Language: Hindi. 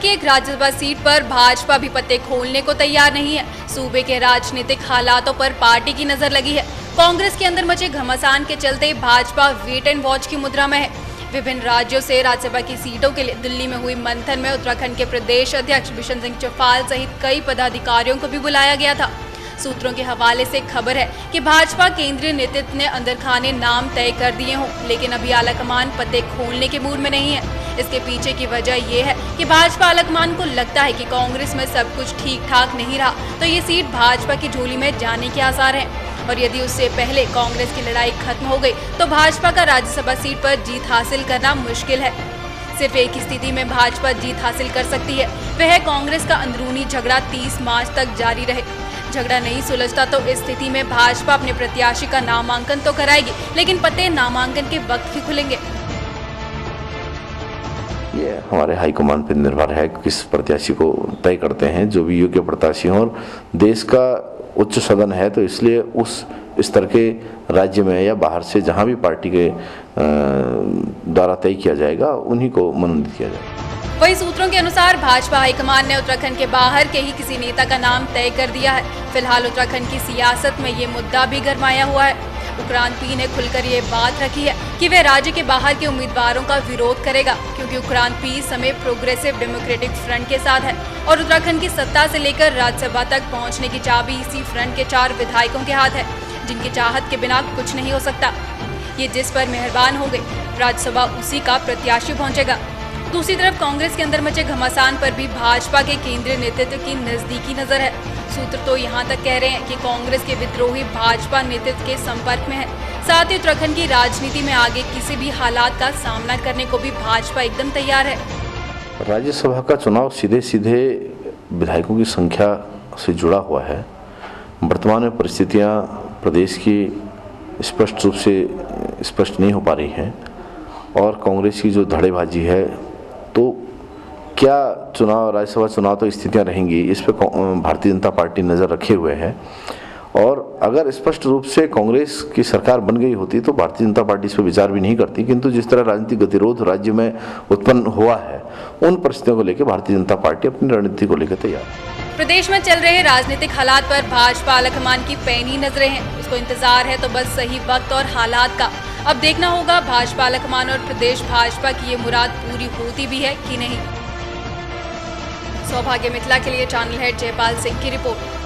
की एक राज्यसभा सीट पर भाजपा भी पत्ते खोलने को तैयार नहीं है। सूबे के राजनीतिक हालातों पर पार्टी की नजर लगी है। कांग्रेस के अंदर मचे घमासान के चलते भाजपा वेट एंड वॉच की मुद्रा में है। विभिन्न राज्यों से राज्यसभा की सीटों के लिए दिल्ली में हुई मंथन में उत्तराखंड के प्रदेश अध्यक्ष बिशन सिंह चुफाल सहित कई पदाधिकारियों को भी बुलाया गया था। सूत्रों के हवाले से खबर है कि भाजपा केंद्रीय नेतृत्व ने अंदर खाने नाम तय कर दिए हों, लेकिन अभी आलाकमान पत्ते खोलने के मूड में नहीं है। इसके पीछे की वजह यह है कि भाजपा आलाकमान को लगता है कि कांग्रेस में सब कुछ ठीक ठाक नहीं रहा, तो ये सीट भाजपा की झोली में जाने के आसार हैं। और यदि उससे पहले कांग्रेस की लड़ाई खत्म हो गई तो भाजपा का राज्यसभा सीट पर जीत हासिल करना मुश्किल है। सिर्फ एक स्थिति में भाजपा जीत हासिल कर सकती है, वह है कांग्रेस का अंदरूनी झगड़ा 30 मार्च तक जारी रहे। झगड़ा नहीं सुलझता तो इस स्थिति में भाजपा अपने प्रत्याशी का नामांकन तो कराएगी, लेकिन पत्ते नामांकन के वक्त ही खुलेंगे। ये हमारे हाईकमान पर निर्भर है, किस प्रत्याशी को तय करते हैं, जो भी योग्य प्रत्याशी हो। और देश का उच्च सदन है, तो इसलिए उस स्तर के राज्य में या बाहर से जहां भी पार्टी के द्वारा तय किया जाएगा, उन्हीं को मनोनीत किया जाएगा। वही सूत्रों के अनुसार भाजपा हाईकमान ने उत्तराखंड के बाहर के ही किसी नेता का नाम तय कर दिया है। फिलहाल उत्तराखंड की सियासत में ये मुद्दा भी गरमाया हुआ है। उक्रांद पी ने खुलकर ये बात रखी है कि वह राज्य के बाहर के उम्मीदवारों का विरोध करेगा, क्योंकि उक्रांद पी समय प्रोग्रेसिव डेमोक्रेटिक फ्रंट के साथ है और उत्तराखंड की सत्ता से लेकर राज्यसभा तक पहुंचने की चाबी इसी फ्रंट के 4 विधायकों के हाथ है, जिनकी चाहत के बिना कुछ नहीं हो सकता। ये जिस पर मेहरबान हो गए, राज्यसभा उसी का प्रत्याशी पहुंचेगा। दूसरी तरफ कांग्रेस के अंदर मचे घमासान पर भी भाजपा के केंद्रीय नेतृत्व की नजदीकी नजर है। सूत्र तो यहां तक कह रहे हैं कि कांग्रेस के विद्रोही भाजपा नेतृत्व के संपर्क में है। साथ ही उत्तराखंड की राजनीति में आगे किसी भी हालात का सामना करने को भी भाजपा एकदम तैयार है। राज्यसभा का चुनाव सीधे सीधे विधायकों की संख्या से जुड़ा हुआ है। वर्तमान में परिस्थितियां प्रदेश की स्पष्ट रूप से स्पष्ट नहीं हो पा रही हैं और कांग्रेस की जो धड़ेबाजी है, तो क्या चुनाव, राज्यसभा चुनाव तो स्थितियां रहेंगी, इस पर भारतीय जनता पार्टी नज़र रखे हुए है। और अगर स्पष्ट रूप से कांग्रेस की सरकार बन गई होती तो भारतीय जनता पार्टी इस पर विचार भी नहीं करती, किंतु जिस तरह राजनीतिक गतिरोध राज्य में उत्पन्न हुआ है, उन परिस्थितियों को लेकर भारतीय जनता पार्टी अपनी रणनीति को लेकर तैयार है। प्रदेश में चल रहे राजनीतिक हालात पर भाजपा आलाकमान की पैनी नजरें हैं। उसको इंतजार है तो बस सही वक्त और हालात का। अब देखना होगा भाजपा आलाकमान और प्रदेश भाजपा की ये मुराद पूरी होती भी है कि नहीं। सौभाग्य मिथिला के लिए चैनल हेड जयपाल सिंह की रिपोर्ट।